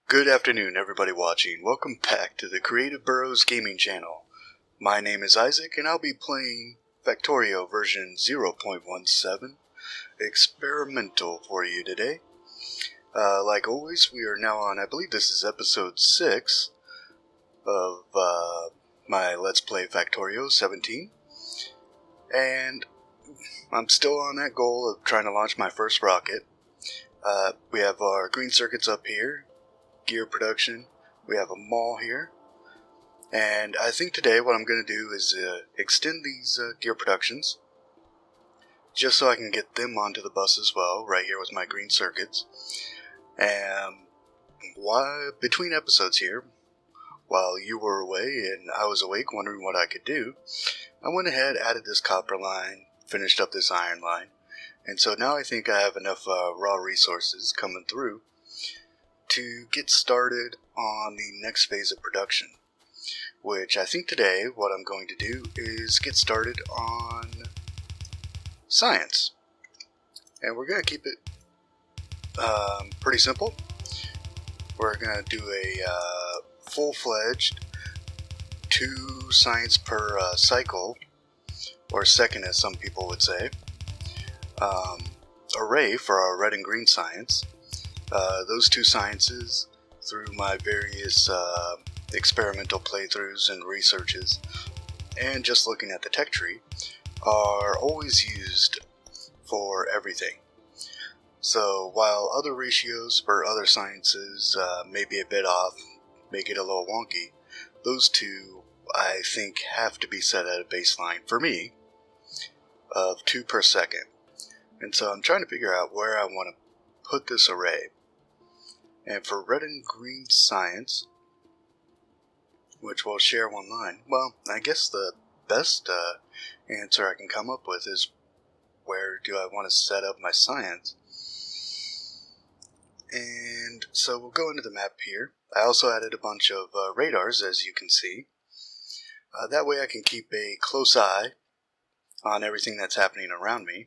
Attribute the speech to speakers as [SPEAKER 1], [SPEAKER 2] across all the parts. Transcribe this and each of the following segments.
[SPEAKER 1] Good afternoon, everybody watching. Welcome back to the Creative Burrows gaming channel. My name is Isaac, and I'll be playing Factorio version 0.17 experimental for you today. Like always, we are now on, I believe this is episode 6 of my Let's Play Factorio 17. And I'm still on that goal of trying to launch my first rocket. We have our green circuits up here. Gear production, we have a mall here, and I think today what I'm going to do is extend these gear productions just so I can get them onto the bus as well, right here with my green circuits. And between episodes here, while you were away and I was awake wondering what I could do, I went ahead, added this copper line, finished up this iron line, and so now I think I have enough raw resources coming through to get started on the next phase of production, which I think today what I'm going to do is get started on science. And we're going to keep it pretty simple. We're going to do a full-fledged 2 science per cycle, or second as some people would say, array for our red and green science. Those 2 sciences, through my various experimental playthroughs and researches, and just looking at the tech tree, are always used for everything. So while other ratios for other sciences may be a bit off, make it a little wonky, those 2 I think have to be set at a baseline, for me, of 2 per second. And so I'm trying to figure out where I want to put this array. And for red and green science, which will share one line, well, I guess the best answer I can come up with is where do I want to set up my science? And so we'll go into the map here. I also added a bunch of radars, as you can see. That way I can keep a close eye on everything that's happening around me.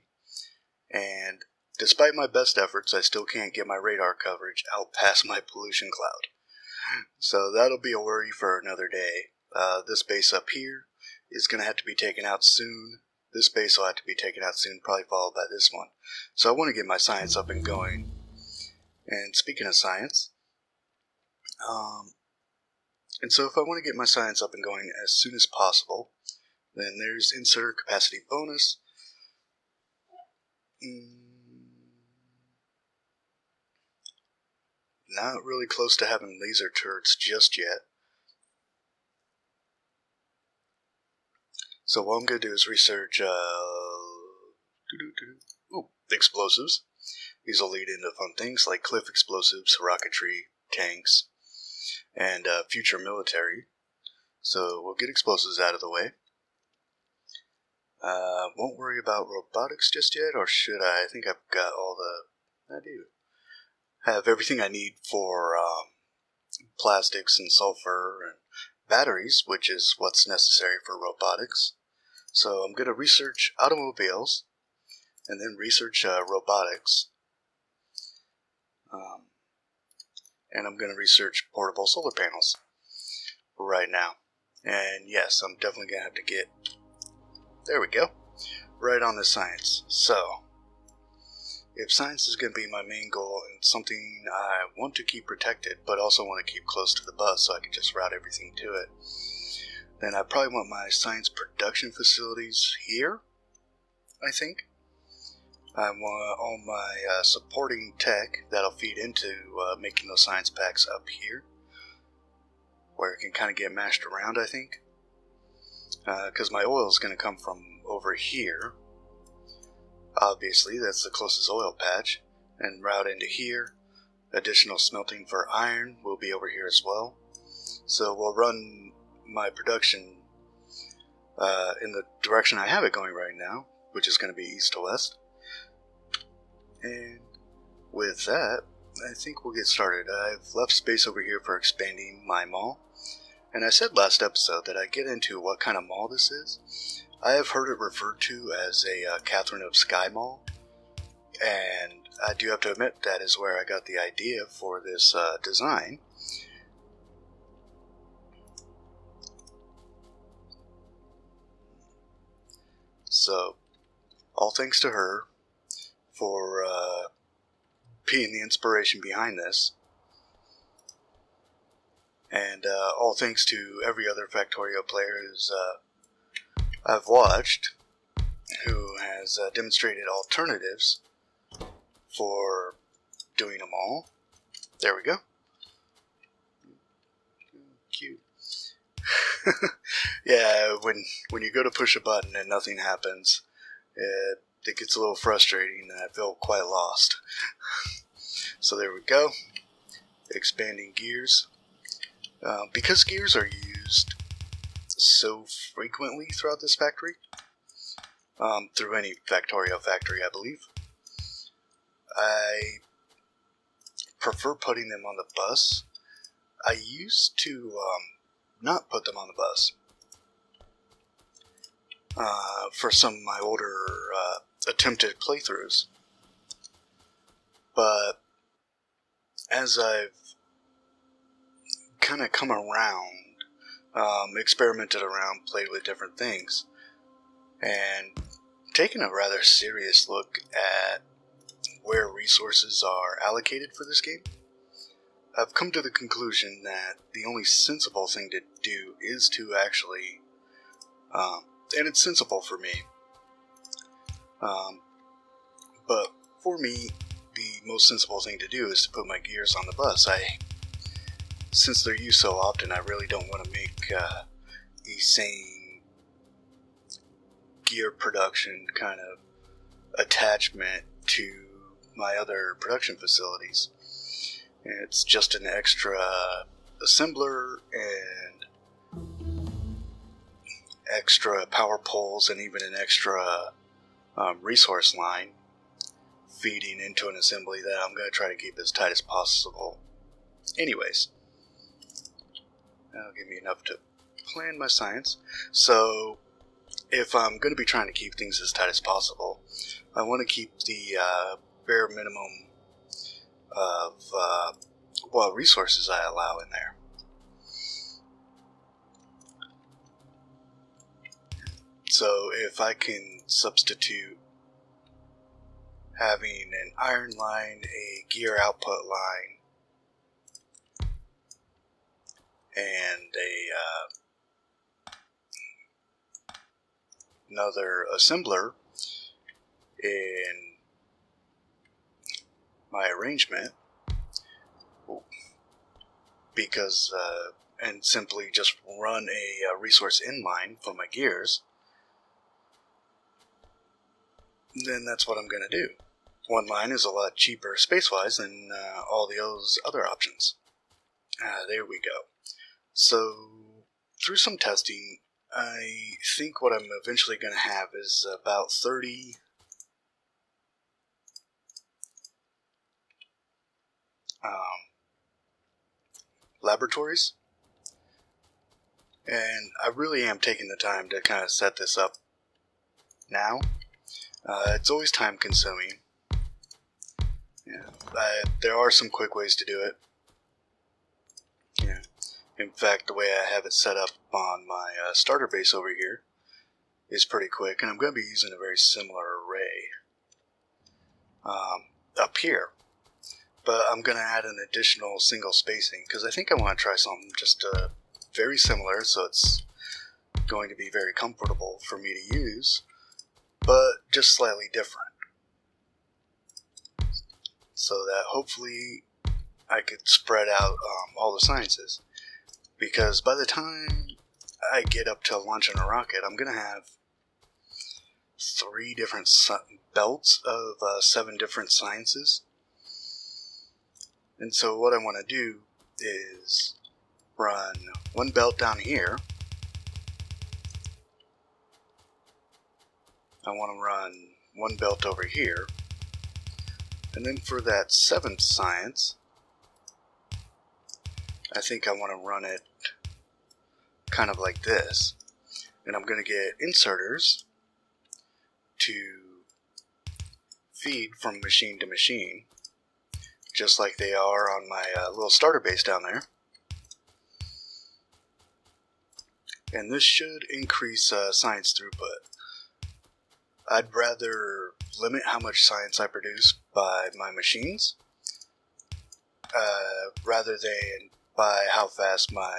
[SPEAKER 1] And despite my best efforts, I still can't get my radar coverage out past my pollution cloud. So that'll be a worry for another day. This base up here is going to have to be taken out soon. This base will have to be taken out soon, probably followed by this one. So I want to get my science up and going. And speaking of science, and so if I want to get my science up and going as soon as possible, then there's insert capacity bonus. Not really close to having laser turrets just yet. So what I'm going to do is research explosives. These will lead into fun things like cliff explosives, rocketry, tanks, and future military. So we'll get explosives out of the way. Won't worry about robotics just yet, or should I? I think I've got all the... I do have everything I need for plastics and sulfur and batteries, which is what's necessary for robotics. So I'm going to research automobiles and then research robotics. And I'm going to research portable solar panels right now. And yes, I'm definitely going to have to get... There we go. Right on the science. So, if science is going to be my main goal and something I want to keep protected, but also want to keep close to the bus so I can just route everything to it, then I probably want my science production facilities here, I think. I want all my supporting tech that'll feed into making those science packs up here, where it can kind of get mashed around, I think. Because my oil is going to come from over here. Obviously, that's the closest oil patch. And route into here. Additional smelting for iron will be over here as well. So we'll run my production in the direction I have it going right now, which is going to be east to west. And with that, I think we'll get started. I've left space over here for expanding my mall. And I said last episode that I'd get into what kind of mall this is. I have heard it referred to as a Catherine of Sky Mall. And I do have to admit that is where I got the idea for this design. So, all thanks to her for being the inspiration behind this. And all thanks to every other Factorio player who's I've watched who has demonstrated alternatives for doing them all. There we go. Cute. Yeah, when you go to push a button and nothing happens, it gets a little frustrating and I feel quite lost. So there we go. Expanding gears. Because gears are used so frequently throughout this factory, through any Factorio factory, I believe, I prefer putting them on the bus. I used to not put them on the bus for some of my older attempted playthroughs, but as I've kind of come around, experimented around, played with different things, and taken a rather serious look at where resources are allocated for this game, I've come to the conclusion that the only sensible thing to do is to actually, and it's sensible for me, but for me, the most sensible thing to do is to put my gears on the bus. Since they're used so often, I really don't want to make the same gear production kind of attachment to my other production facilities. It's just an extra assembler and extra power poles and even an extra resource line feeding into an assembly that I'm going to try to keep as tight as possible. Anyways, that'll give me enough to plan my science. So, if I'm going to be trying to keep things as tight as possible, I want to keep the bare minimum of resources I allow in there. So, if I can substitute having an iron line, a gear output line, and another assembler in my arrangement, because and simply just run a resource inline for my gears, then that's what I'm going to do. One line is a lot cheaper space-wise than all those other options. There we go. So, through some testing, I think what I'm eventually going to have is about 30 laboratories. And I really am taking the time to kind of set this up now. It's always time consuming. Yeah, there are some quick ways to do it. Yeah. In fact, the way I have it set up on my starter base over here is pretty quick, and I'm going to be using a very similar array up here. But I'm going to add an additional single spacing, because I think I want to try something just very similar, so it's going to be very comfortable for me to use, but just slightly different. So that hopefully I could spread out all the sciences. Because by the time I get up to launching a rocket, I'm going to have 3 different belts of 7 different sciences. And so what I want to do is run one belt down here. I want to run one belt over here. And then for that 7th science, I think I want to run it kind of like this. And I'm going to get inserters to feed from machine to machine, just like they are on my little starter base down there. And this should increase science throughput. I'd rather limit how much science I produce by my machines, rather than by how fast my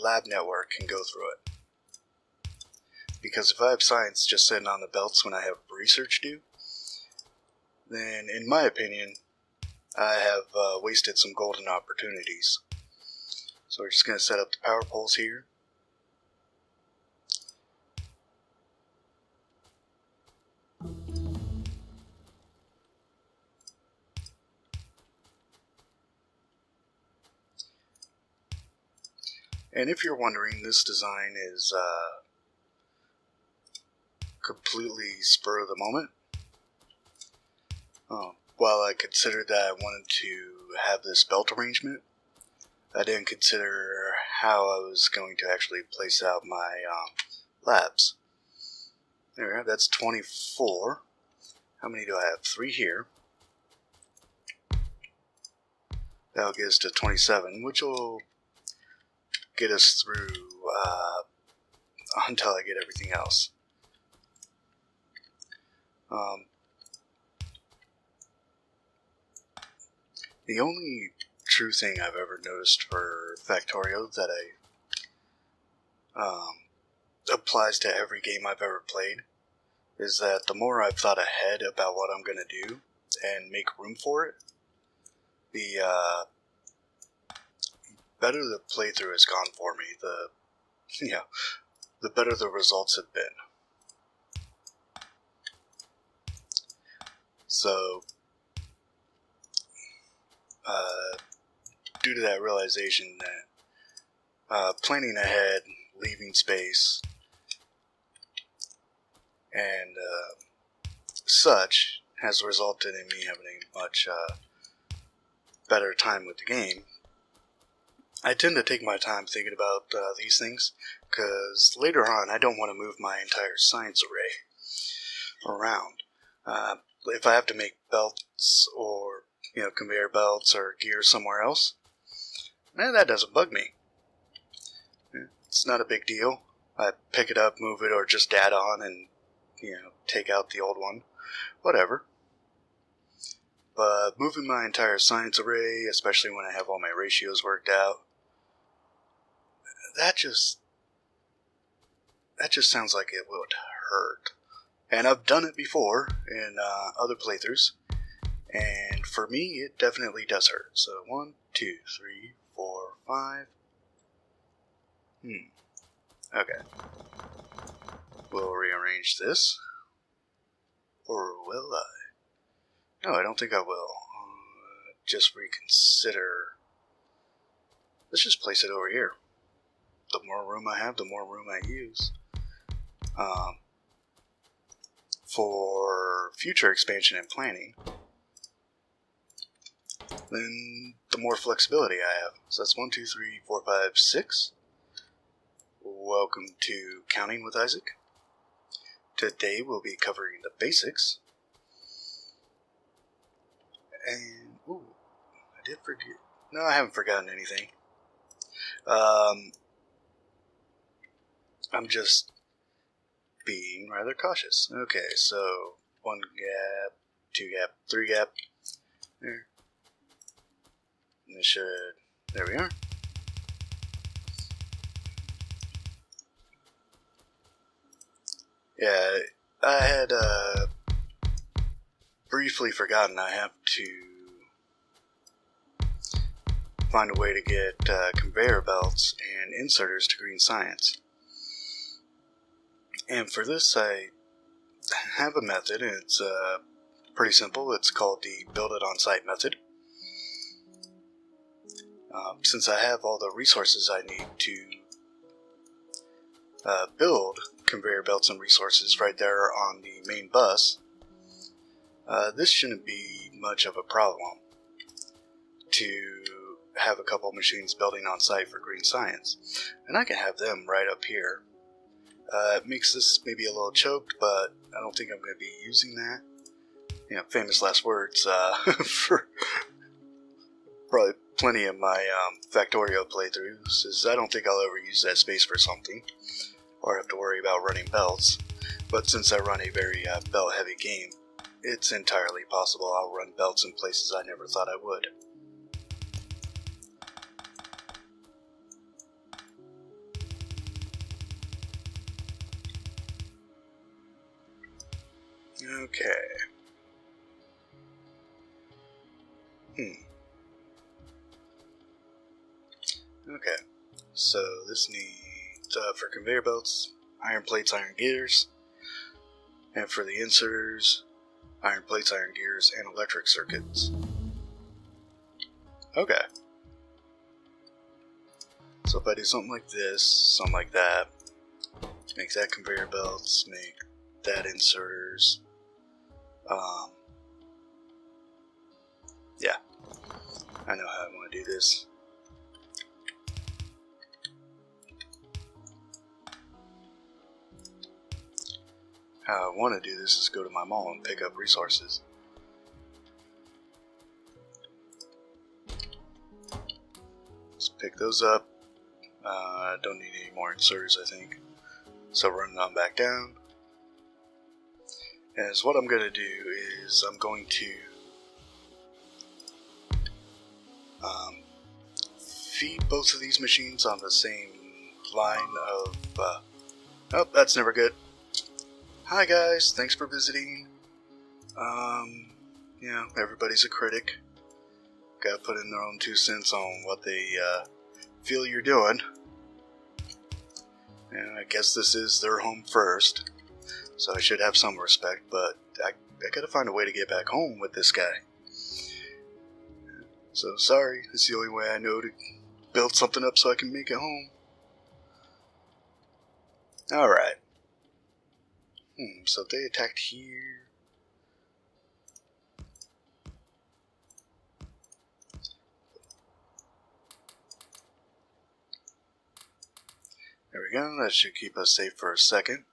[SPEAKER 1] lab network can go through it. Because if I have science just sitting on the belts when I have research due, then in my opinion, I have wasted some golden opportunities. So we're just going to set up the power poles here. And if you're wondering, this design is completely spur of the moment. While I considered that I wanted to have this belt arrangement, I didn't consider how I was going to actually place out my labs. There, that's 24. How many do I have? 3 here. That'll get us to 27, which will get us through until I get everything else. The only true thing I've ever noticed for Factorio that applies to every game I've ever played is that the more I've thought ahead about what I'm going to do and make room for it, the better the playthrough has gone for me. The better the results have been. So, due to that realization that planning ahead, leaving space, and such has resulted in me having a much better time with the game. I tend to take my time thinking about these things, because later on I don't want to move my entire science array around. If I have to make belts or conveyor belts or gear somewhere else, that doesn't bug me. It's not a big deal. I pick it up, move it, or just add on and take out the old one, whatever. But moving my entire science array, especially when I have all my ratios worked out, that just sounds like it would hurt. And I've done it before in other playthroughs, and for me it definitely does hurt. So 1, 2, 3, 4, 5. Okay. We'll rearrange this. Or will I? No, I don't think I will. Just reconsider. Let's just place it over here. The more room I have, the more room I use. For future expansion and planning, then the more flexibility I have. So that's 1, 2, 3, 4, 5, 6. Welcome to Counting with Isaac. Today we'll be covering the basics. And, ooh, I did forget. No, I haven't forgotten anything. I'm just being rather cautious. Okay, so 1 gap, 2 gap, 3 gap. There. And this should. There we are. Yeah, I had briefly forgotten I have to find a way to get conveyor belts and inserters to green science. And for this, I have a method, and it's pretty simple. It's called the Build It On Site method. Since I have all the resources I need to build conveyor belts and resources right there on the main bus, this shouldn't be much of a problem to have a couple machines building on site for green science. And I can have them right up here. It makes this maybe a little choked, but I don't think I'm going to be using that. famous last words for probably plenty of my Factorio playthroughs is I don't think I'll ever use that space for something, or have to worry about running belts. But since I run a very belt-heavy game, it's entirely possible I'll run belts in places I never thought I would. Okay. Okay. So this needs, for conveyor belts, iron plates, iron gears. And for the inserters, iron plates, iron gears, and electric circuits. Okay. So if I do something like this, something like that, make that conveyor belts, make that inserters, yeah, I know how I want to do this. How I want to do this is go to my mall and pick up resources. Let's pick those up. Don't need any more inserters, I think. So run on back down. As what I'm going to do is I'm going to feed both of these machines on the same line of... oh, that's never good. Hi guys, thanks for visiting. Everybody's a critic. Gotta put in their own 2 cents on what they feel you're doing. And I guess this is their home first, so I should have some respect, but I gotta find a way to get back home with this guy. So sorry, it's the only way I know to build something up so I can make it home. Alright. So they attacked here. There we go, that should keep us safe for a second.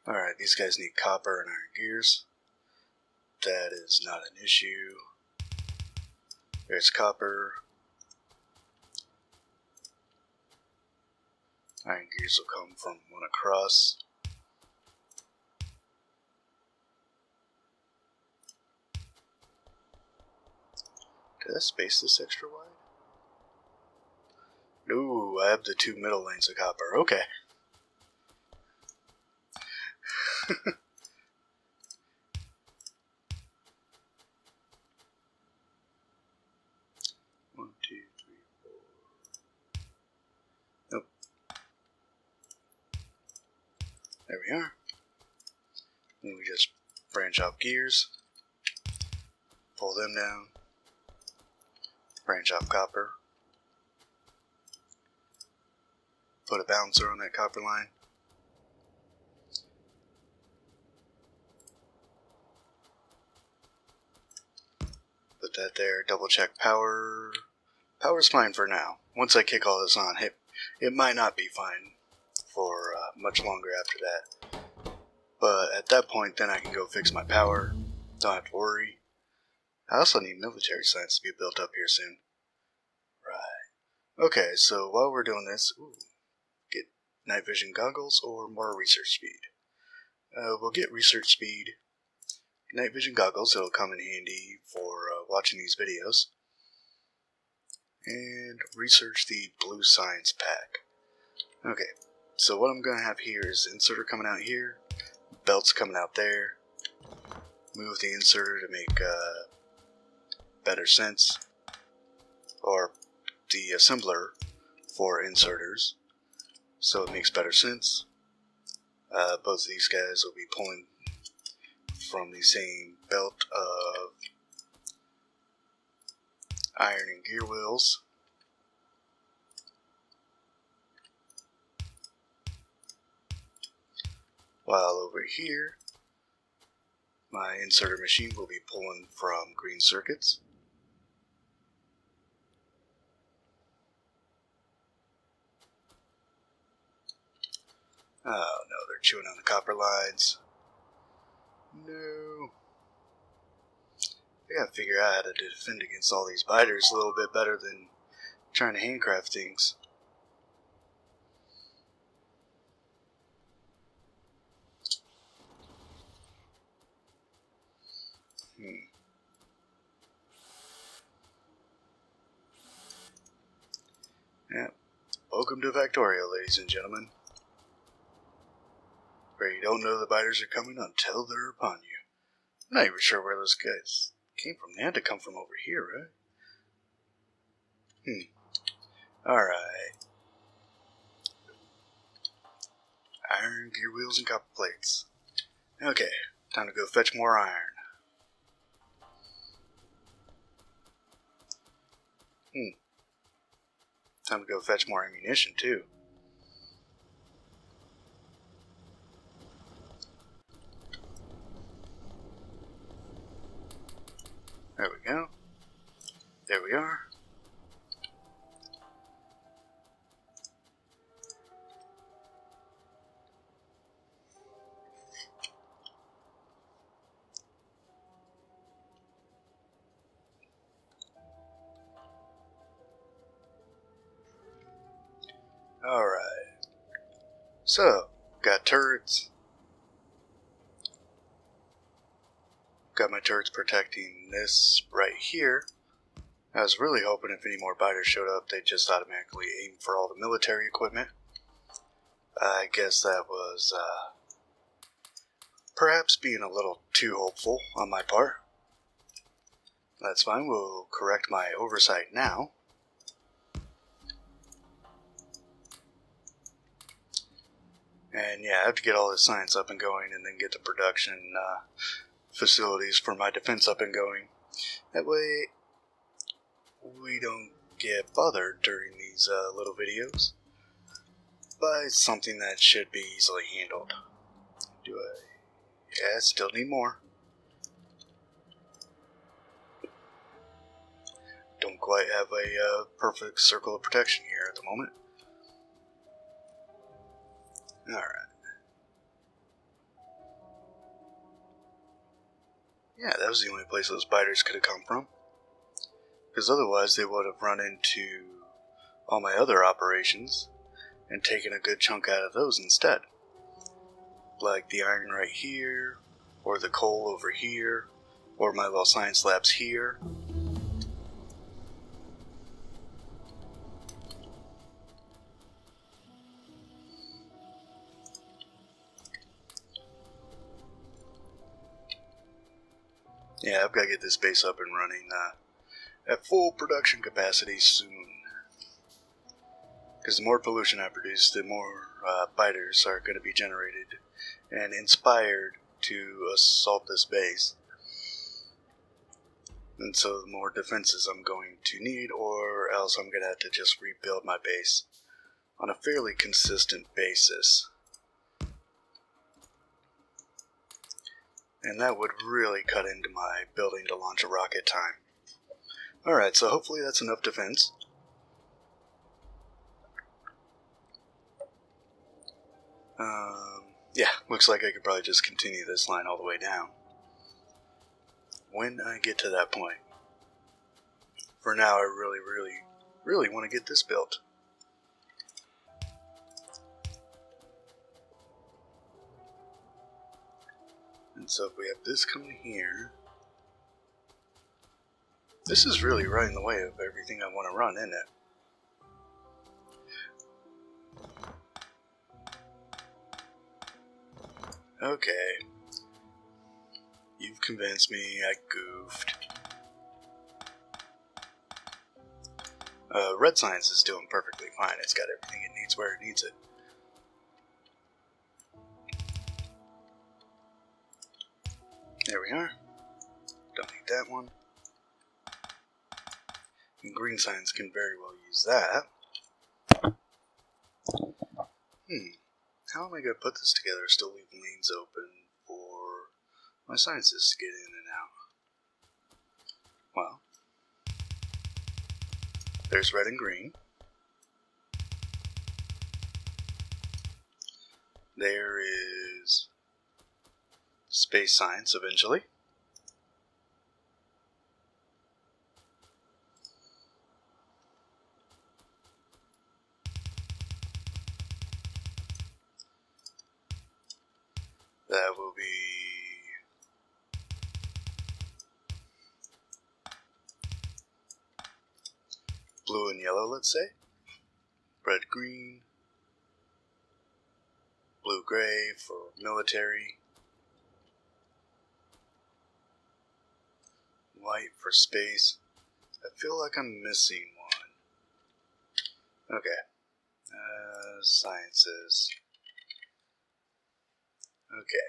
[SPEAKER 1] Alright, these guys need copper and iron gears. That is not an issue. There's copper. Iron gears will come from one across. Did I space this extra wide? No, I have the 2 middle lanes of copper. Okay. One, two, three, four. Nope. There we are. Then we just branch off gears, pull them down, branch off copper, put a bouncer on that copper line. Put that there, double check power. Power's fine for now. Once I kick all this on, it might not be fine for much longer after that. But at that point, then I can go fix my power. Don't have to worry. I also need military science to be built up here soon. Right. Okay, so while we're doing this, get night vision goggles or more research speed. We'll get research speed. Night vision goggles, it'll come in handy for watching these videos. And research the blue science pack. Okay, so what I'm going to have here is inserter coming out here, belts coming out there. Move the inserter to make better sense, or the assembler for inserters, so it makes better sense. Both of these guys will be pulling from the same belt of iron and gear wheels. While over here, my inserter machine will be pulling from green circuits. Oh no, they're chewing on the copper lines. No. I gotta figure out how to defend against all these biters a little bit better than trying to handcraft things. Yeah. Welcome to Factorio, ladies and gentlemen. Where you don't know the biters are coming until they're upon you. I'm not even sure where those guys came from. They had to come from over here, right? Alright. Iron, gear wheels, and copper plates. Okay, time to go fetch more iron. Time to go fetch more ammunition, too. There we go. There we are. Alright. So, got turrets. Got my turrets protecting this right here. I was really hoping if any more biters showed up, they'd just automatically aim for all the military equipment. I guess that was, perhaps being a little too hopeful on my part. That's fine, we'll correct my oversight now. And yeah, I have to get all this science up and going and then get the production facilities for my defense up and going. That way, we don't get bothered during these little videos by something that should be easily handled. Do I? Yeah, I still need more. Don't quite have a perfect circle of protection here at the moment. Alright. Yeah, that was the only place those biters could have come from. Because otherwise they would have run into all my other operations and taken a good chunk out of those instead. Like the iron right here, or the coal over here, or my little science labs here. Yeah, I've got to get this base up and running at full production capacity soon. Because the more pollution I produce, the more biters are going to be generated and inspired to assault this base. And so the more defenses I'm going to need, or else I'm going to have to just rebuild my base on a fairly consistent basis. And that would really cut into my building to launch a rocket time. Alright, so hopefully that's enough defense. Yeah, looks like I could probably just continue this line all the way down when I get to that point. For now, I really want to get this built. And so if we have this coming here, this is really right in the way of everything I want to run, isn't it? Okay. You've convinced me, I goofed. Red Science is doing perfectly fine. It's got everything it needs where it needs it. There we are. Don't need that one. And Green Science can very well use that. How am I going to put this together, still leaving lanes open for my sciences to get in and out? Well, there's red and green. There is space science eventually. blue and yellow, let's say. Red, green. Blue, gray for military. White for space. I feel like I'm missing one. Okay. Sciences. Okay.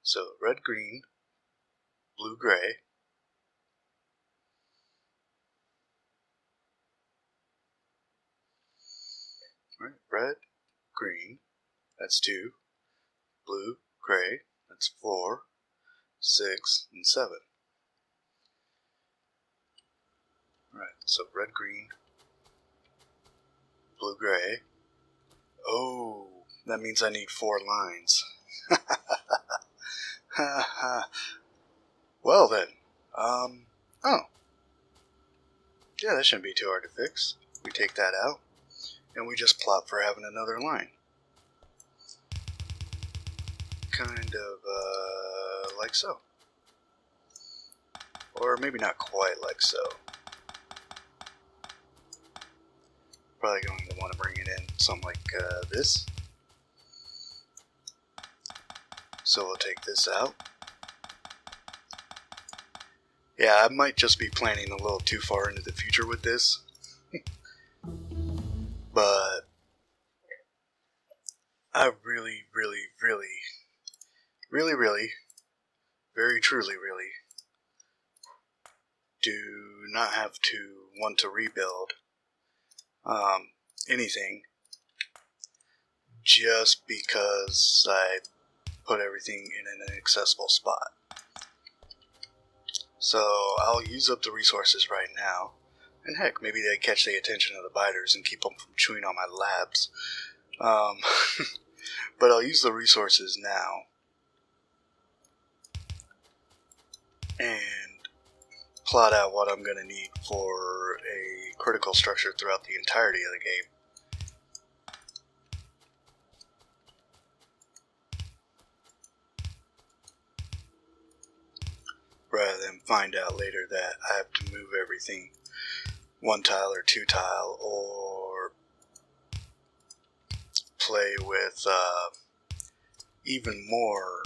[SPEAKER 1] So red, green, blue, gray. Right. Red, green. That's 2. Blue, gray. That's 4, 6, and 7. Right. So red, green, blue, gray. Oh, that means I need 4 lines. Well then, oh, yeah, that shouldn't be too hard to fix. We take that out, and we just plot for having another line. Kind of, like so. Or maybe not quite like so. Probably going to want to bring it in something like this. So we'll take this out. Yeah, I might just be planning a little too far into the future with this. But I really, very truly do not have to want to rebuild anything just because I put everything in an inaccessible spot. So I'll use up the resources right now, and heck, maybe they catch the attention of the biters and keep them from chewing on my labs. But I'll use the resources now and plot out what I'm going to need for a critical structure throughout the entirety of the game. Rather than find out later that I have to move everything 1 tile or 2 tile, or play with even more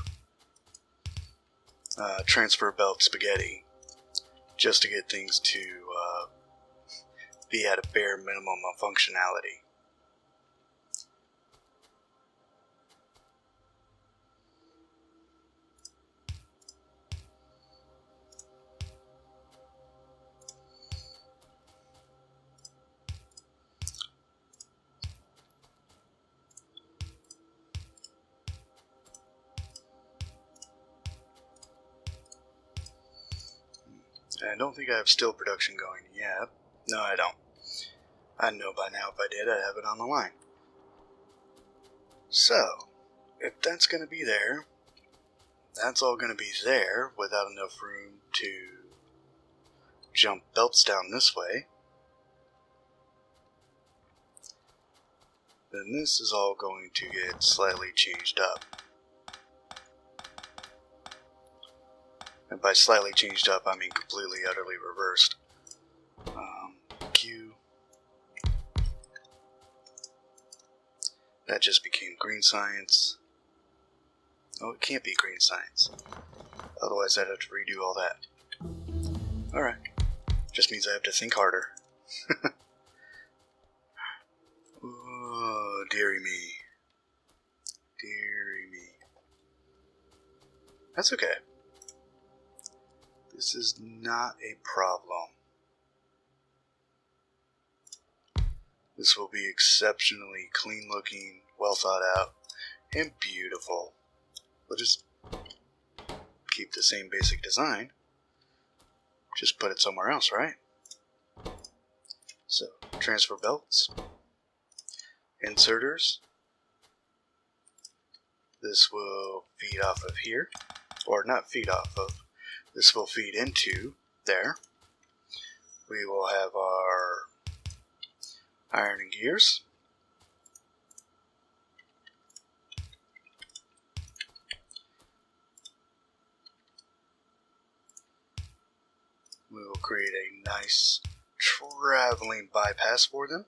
[SPEAKER 1] transfer belt spaghetti just to get things to be at a bare minimum of functionality. I don't think I have steel production going yet. No, I don't. I'd know by now if I did, I'd have it on the line. So, if that's going to be there, that's all going to be there without enough room to jump belts down this way. Then this is all going to get slightly changed up. And by slightly changed up, I mean completely, utterly reversed. Q. That just became green science. Oh, it can't be green science. Otherwise, I'd have to redo all that. Alright. Just means I have to think harder. Oh, dearie me. Dearie me. That's okay. This is not a problem. This will be exceptionally clean looking, well thought out, and beautiful. We'll just keep the same basic design. Just put it somewhere else, right? So, transfer belts. Inserters. This will feed off of here. Or not feed off of. This will feed into there. We will have our iron and gears. We will create a nice traveling bypass for them.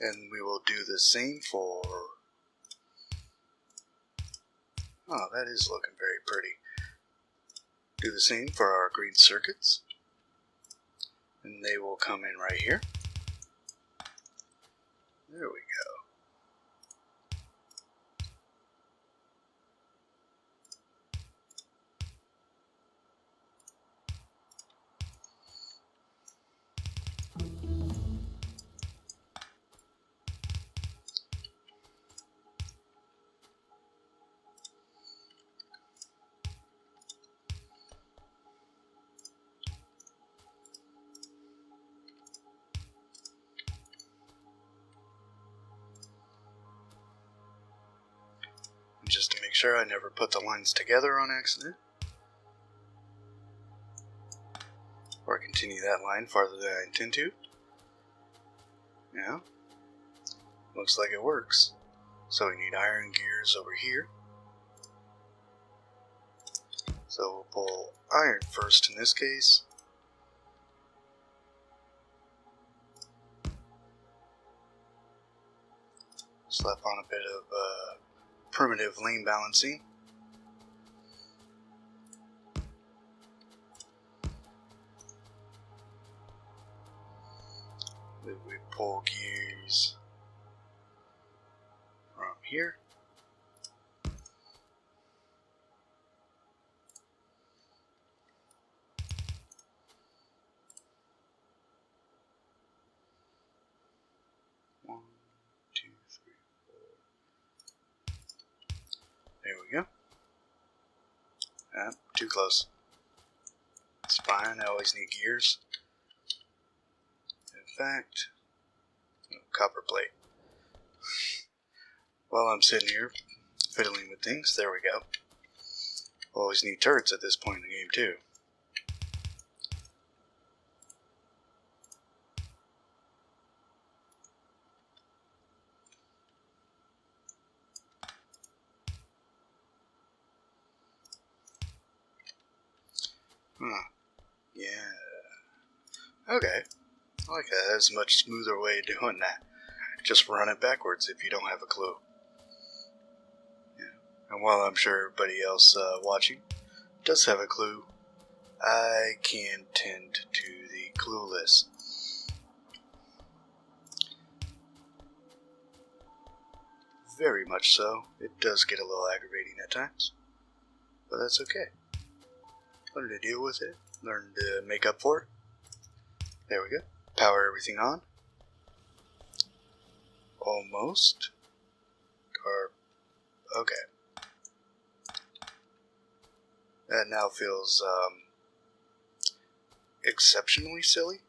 [SPEAKER 1] And we will do the same for... Oh, that is looking very pretty. Do the same for our green circuits. And they will come in right here. There we go. Just to make sure I never put the lines together on accident. Or continue that line farther than I intend to. Yeah. Looks like it works. So we need iron gears over here. So we'll pull iron first in this case. Slap on a bit of primitive lane balancing. Then we pull gears from here. One, two, three, four. There we go. Too close. It's fine, I always need gears. In fact, copper plate. While I'm sitting here fiddling with things, there we go. Always need turrets at this point in the game too. Yeah. Okay. I like that. That's a much smoother way of doing that. Just run it backwards if you don't have a clue. Yeah. And while I'm sure everybody else watching does have a clue, I can tend to the clueless. Very much so. It does get a little aggravating at times, but that's okay. Learn to deal with it. Learn to make up for it. There we go. Power everything on. Almost. Or, okay. That now feels exceptionally silly,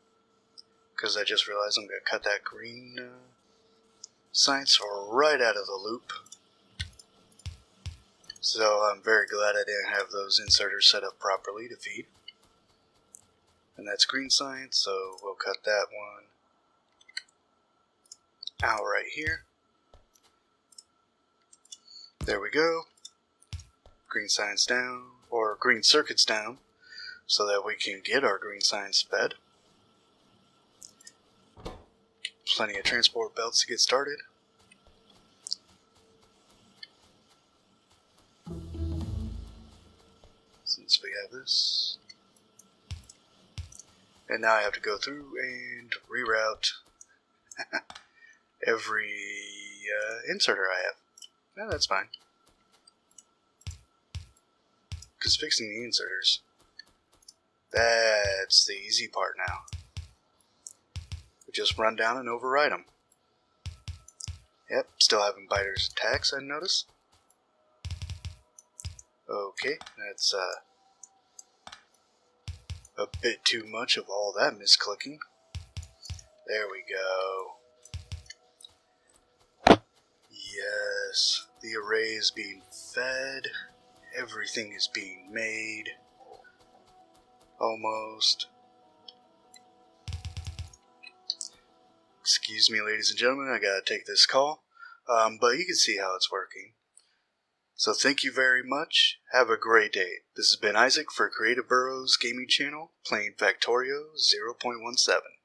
[SPEAKER 1] because I just realized I'm going to cut that green science right out of the loop. So I'm very glad I didn't have those inserters set up properly to feed. And that's green science, so we'll cut that one out right here. There we go. Green science down, or green circuits down, so that we can get our green science fed. Plenty of transport belts to get started. Since we have this. And now I have to go through and reroute every inserter I have. No, that's fine. Because fixing the inserters, that's the easy part now. We just run down and override them. Yep, still having biters attacks, I notice. Okay, that's a bit too much of all that misclicking. There we go. Yes, the array is being fed. Everything is being made. Almost. Excuse me, ladies and gentlemen, I gotta take this call. But you can see how it's working. So thank you very much. Have a great day. This has been Isaac for Creative Burrows Gaming Channel, playing Factorio 0.17.